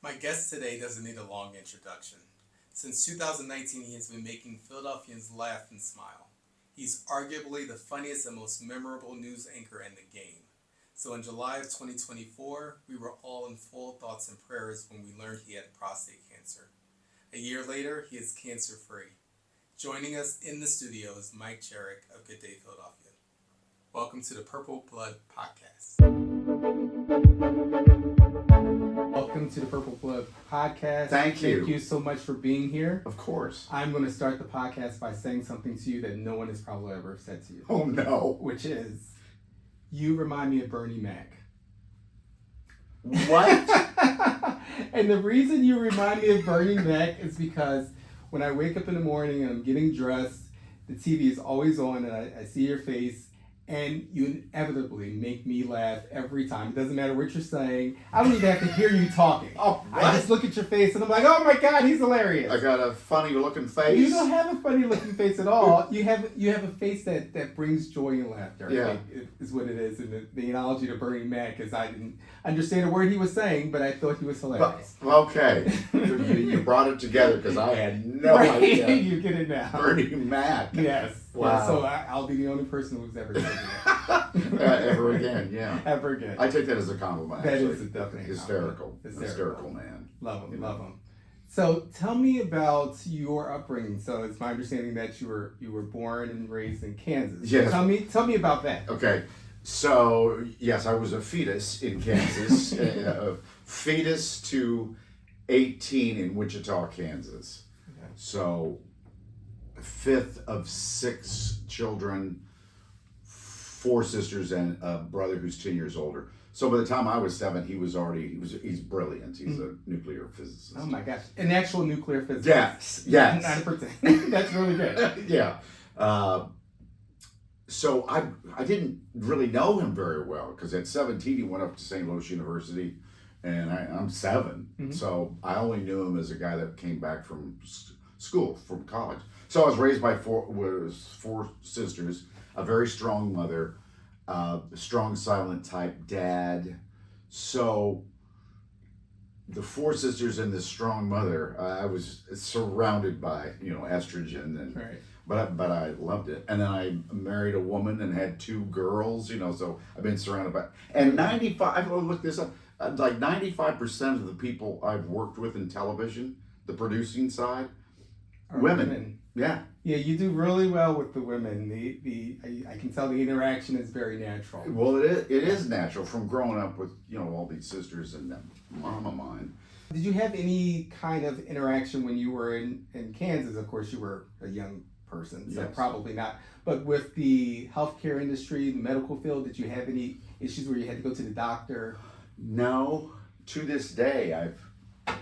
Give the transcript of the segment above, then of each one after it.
My guest today doesn't need a long introduction. Since 2019, he has been making Philadelphians laugh and smile. He's arguably the funniest and most memorable news anchor in the game. So in July of 2024, we were all in full thoughts and prayers when we learned he had prostate cancer. A year later, he is cancer-free. Joining us in the studio is Mike Jerrick of Good Day Philadelphia. Welcome to the Purple Blood Podcast. Welcome to the Purple Blood Podcast. Thank you. Thank you so much for being here. Of course. I'm going to start the podcast by saying something to you that no one has probably ever said to you. Oh, no. Which is, you remind me of Bernie Mac. What? And the reason you remind me of Bernie Mac is because when I wake up in the morning and I'm getting dressed, the TV is always on and I see your face. And you inevitably make me laugh every time. It doesn't matter what you're saying. I don't even have to hear you talking. Oh, what? I just look at your face and I'm like, oh my God, he's hilarious. I got a funny looking face. You don't have a funny looking face at all. You have a face that brings joy and laughter. Yeah. I think is what it is. And the analogy to Bernie Mac is I didn't understand a word he was saying, but I thought he was hilarious. Okay. you brought it together because I had no right. idea. You get it now. Bernie Mac. Yes. Wow. Yeah, so I'll be the only person who's ever said that. Ever again, yeah. Ever again. I take that as a compliment. That actually. is definitely hysterical. Hysterical man. Love him, You know. love him. So tell me about your upbringing. So it's my understanding that you were born and raised in Kansas. Yes. Tell me about that. Okay. So, yes, I was a fetus in Kansas. A fetus to 18 in Wichita, Kansas. Okay. So, fifth of six children, four sisters, and a brother who's 10 years older. So by the time I was 7, he's brilliant. He's a nuclear physicist. Oh my gosh, an actual nuclear physicist. Yes. Not a pretend. That's really good. Yeah. So I didn't really know him very well because at 17 he went up to St. Louis University, and I'm 7. Mm-hmm. So I only knew him as a guy that came back from school, from college. So I was raised by four sisters, a very strong mother, strong silent type dad. So the 4 sisters and this strong mother, I was surrounded by estrogen and. Right. But I loved it. And then I married a woman and had 2 girls, so I've been surrounded by, and 95, oh, look this up, like 95% of the people I've worked with in television, the producing side, women. Yeah. Yeah, you do really well with the women. I can tell the interaction is very natural. Well, it is natural from growing up with, all these sisters and mom of mine. Did you have any kind of interaction when you were in Kansas? Of course, you were a young person, so Yes. probably not. But with the healthcare industry, the medical field, did you have any issues where you had to go to the doctor? No, to this day, I've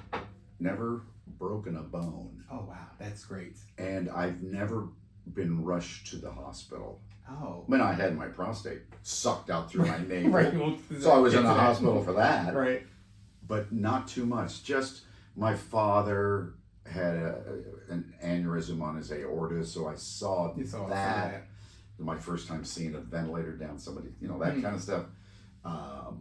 never broken a bone. Oh, wow, that's great. And I've never been rushed to the hospital. Oh. I mean, I had my prostate sucked out through my navel. Right. So I was in the hospital for that. Right. But not too much. Just my father had an aneurysm on his aorta, so I saw that. My first time seeing a ventilator down somebody, that kind of stuff.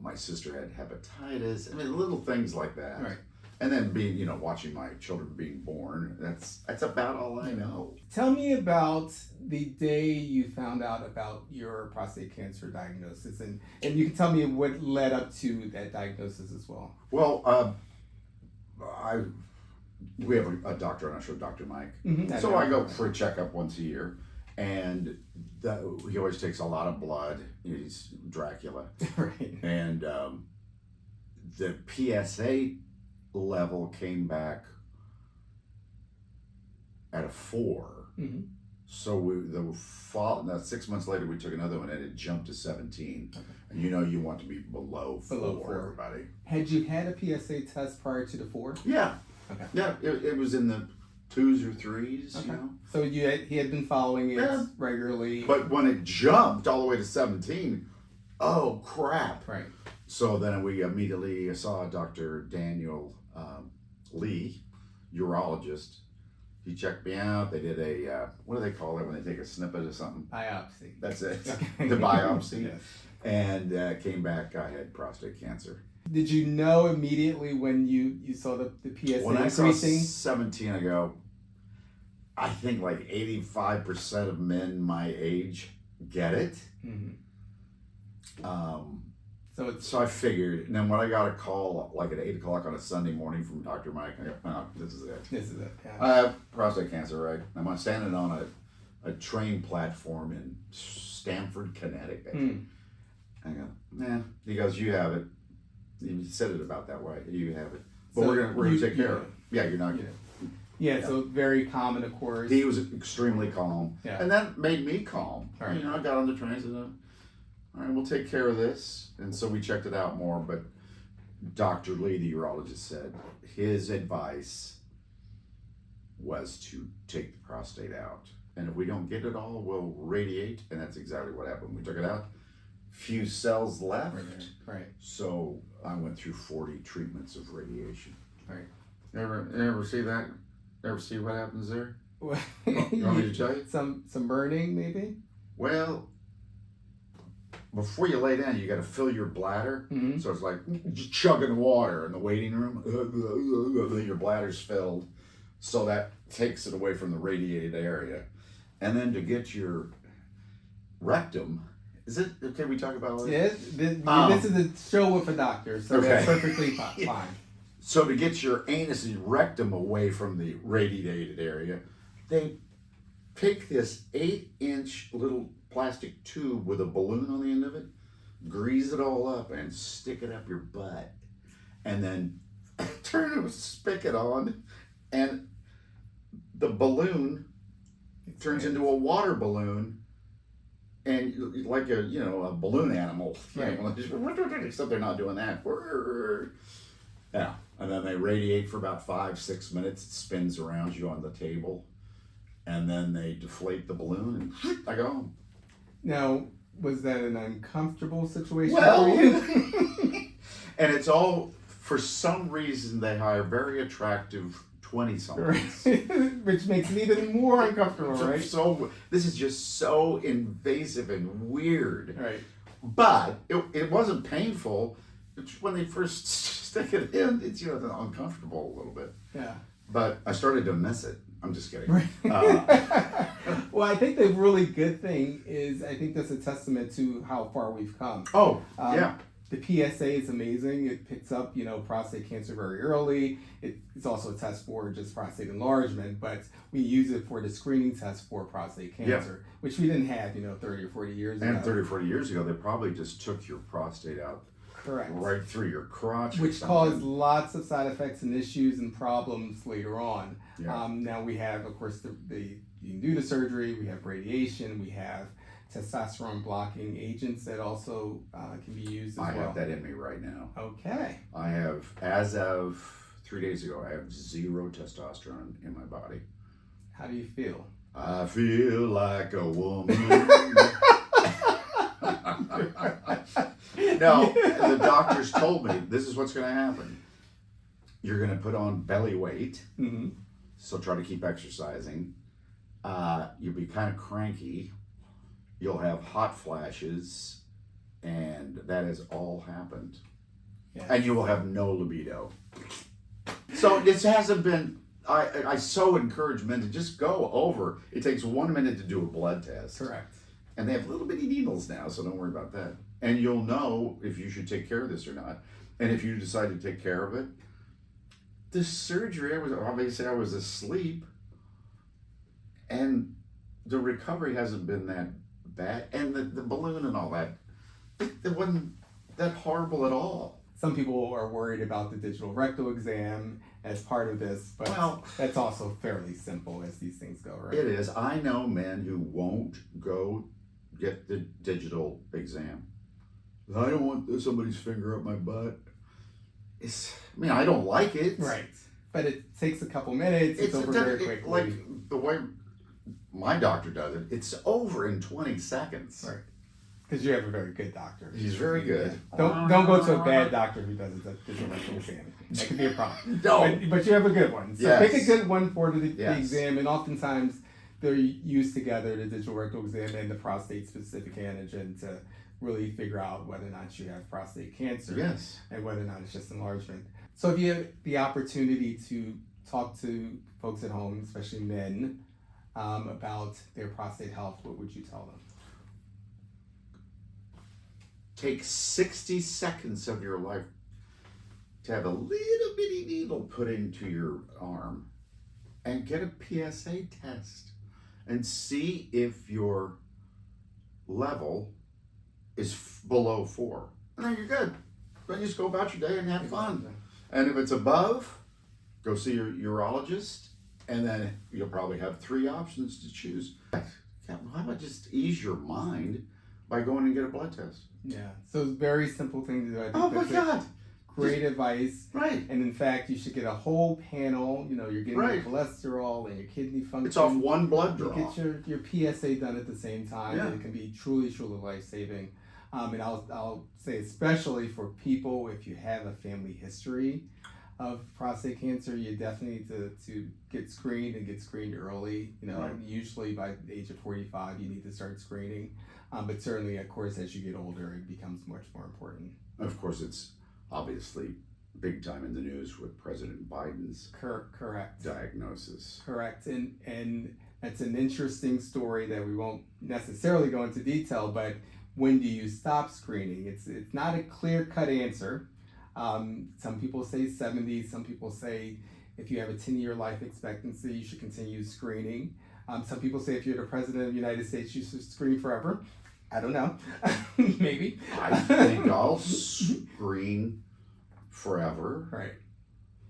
My sister had hepatitis. I mean, little things like that. Right. And then watching my children being born. That's about all I know. Tell me about the day you found out about your prostate cancer diagnosis, and you can tell me what led up to that diagnosis as well. Well, we have a doctor on our show, Dr. Mike. Mm-hmm. So I go for a checkup once a year, and he always takes a lot of blood. He's Dracula. Right. And the PSA level came back at a 4. Mm-hmm. So 6 months later we took another one and it jumped to 17. Okay. And you want to be below 4, everybody. Had you had a PSA test prior to the 4? Yeah. Okay. Yeah, it was in the 2s or 3s, Okay. So he had been following it regularly. But when it jumped all the way to 17, oh crap. Right. So then we immediately saw Dr. Daniel Lee, urologist. He checked me out. They did a, what do they call it when they take a snippet of something? Biopsy. That's it. The biopsy. Yes. And came back, I had prostate cancer. Did you know immediately when you saw the PSA When I saw increasing? 17 ago, I think like 85% of men my age get it. So I figured, and then when I got a call like at 8 o'clock on a Sunday morning from Dr. Mike, I go, oh, this is it. This is it. Yeah. I have prostate cancer, right? I'm standing on a train platform in Stamford, Connecticut. I go, nah. He goes, you have it. He said it about that way. You have it. But So we're gonna take care you of it. Yeah, you're not. Yeah, so very common, of course. He was extremely calm, Yeah. and that made me calm. Right. You know, I got on the train and said, all right, we'll take care of this. And so we checked it out more, but Dr. Lee, the urologist, said his advice was to take the prostate out. And if we don't get it all, we'll radiate. And that's exactly what happened. We took it out, few cells left. Right. So I went through 40 treatments of radiation. Right. Ever see that? Ever see what happens there? You want me to tell you? Some burning, maybe? Well, before you lay down, you got to fill your bladder. Mm-hmm. So it's like just chugging water in the waiting room. Then your bladder's filled. So that takes it away from the radiated area. And then to get your rectum, is it okay we talk about it? Yeah, this is a show with a doctor, so Okay. that's perfectly fine. So to get your anus and rectum away from the radiated area, they pick this 8-inch little plastic tube with a balloon on the end of it, grease it all up, and stick it up your butt. And then turn the spigot on, and the balloon turns into a water balloon, and like a balloon animal thing. Right. Except they're not doing that. Yeah, and then they radiate for about 5-6 minutes. It spins around you on the table, and then they deflate the balloon, and I go home. Now, was that an uncomfortable situation Well, for you? and it's all, for some reason, they hire very attractive 20-somethings. Which makes it even more uncomfortable, right? So this is just so invasive and weird. Right. But it wasn't painful. It's when they first stick it in, it's uncomfortable a little bit. Yeah. But I started to miss it. I'm just kidding. Right. Well, I think the really good thing is I think that's a testament to how far we've come. Yeah. The PSA is amazing. It picks up, prostate cancer very early. It's also a test for just prostate enlargement, but we use it for the screening test for prostate cancer, which we didn't have, 30 or 40 years ago. And 30 or 40 years ago, they probably just took your prostate out. Correct. Right through your crotch. Which caused lots of side effects and issues and problems later on. Yeah. Now we have, of course, you can do the surgery, we have radiation, we have testosterone blocking agents that also can be used as well. I have that in me right now. Okay. I have, as of 3 days ago, I have 0 testosterone in my body. How do you feel? I feel like a woman. No, the doctors told me this is what's going to happen. You're going to put on belly weight, so try to keep exercising. You'll be kind of cranky. You'll have hot flashes, and that has all happened. Yeah. And you will have no libido. So this hasn't been. I so encourage men to just go over. It takes 1 minute to do a blood test. Correct. And they have little bitty needles now, so don't worry about that. And you'll know if you should take care of this or not. And if you decide to take care of it, the surgery, I was asleep, and the recovery hasn't been that bad. And the balloon and all that, it wasn't that horrible at all. Some people are worried about the digital rectal exam as part of this, but that's also fairly simple as these things go, right? It is. I know men who won't go get the digital exam. I don't want somebody's finger up my butt. I don't like it. Right. But it takes a couple minutes. It's over very quickly. Like the way my doctor does it, it's over in 20 seconds. Right. Because you have a very good doctor. He's very good. Don't go to a bad doctor who does a digital rectal exam. That could be a problem. No. But you have a good one. So Yes. pick a good one for the Yes. exam, and oftentimes they're used together, the digital rectal exam and the prostate specific antigen, to really figure out whether or not you have prostate cancer. Yes. And whether or not it's just enlargement. So if you have the opportunity to talk to folks at home, especially men, about their prostate health, what would you tell them? Take 60 seconds of your life to have a little bitty needle put into your arm and get a PSA test and see if your level is below 4. And then you're good. Then you just go about your day and have fun. And if it's above, go see your urologist, and then you'll probably have 3 options to choose. How about just ease your mind by going and get a blood test? Yeah, so it's a very simple thing to do. I think Oh my that's God! great advice. Right. And in fact, you should get a whole panel. You know, you're getting Right. your cholesterol and your kidney function. It's off one blood You draw. get your PSA done at the same time, Yeah. and it can be truly life-saving. And I'll say especially for people, if you have a family history of prostate cancer, you definitely need to get screened and get screened early. You know, Right. usually by the age of 45, you need to start screening. But certainly, of course, as you get older, it becomes much more important. Of course, it's obviously big time in the news with President Biden's Correct. diagnosis. Correct. And that's an interesting story that we won't necessarily go into detail, but when do you stop screening? It's not a clear-cut answer. Some people say 70, some people say if you have a 10-year life expectancy, you should continue screening. Some people say if you're the president of the United States, you should screen forever. I don't know. Maybe. I think I'll screen forever. Right.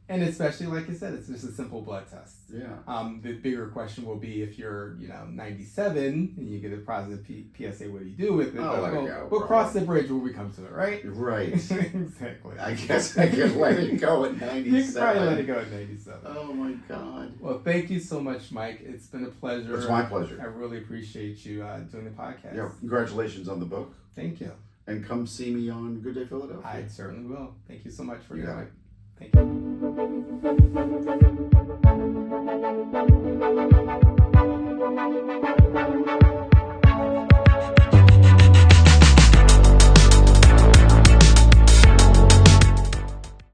And especially, like I said, it's just a simple blood test. Yeah. The bigger question will be if you're, 97 and you get a positive PSA, what do you do with it? I'll let it we'll, go, we'll bro. cross the bridge when we come to it, right? Right. Exactly. I guess I can let it go at You 97. can probably let it go at 97. Oh my God. Well, thank you so much, Mike. It's been a pleasure. It's my I pleasure. really appreciate you doing the podcast. Yeah. Congratulations on the book. Thank you. And come see me on Good Day Philadelphia. I certainly will. Thank you so much for You your got time. it. Thank you.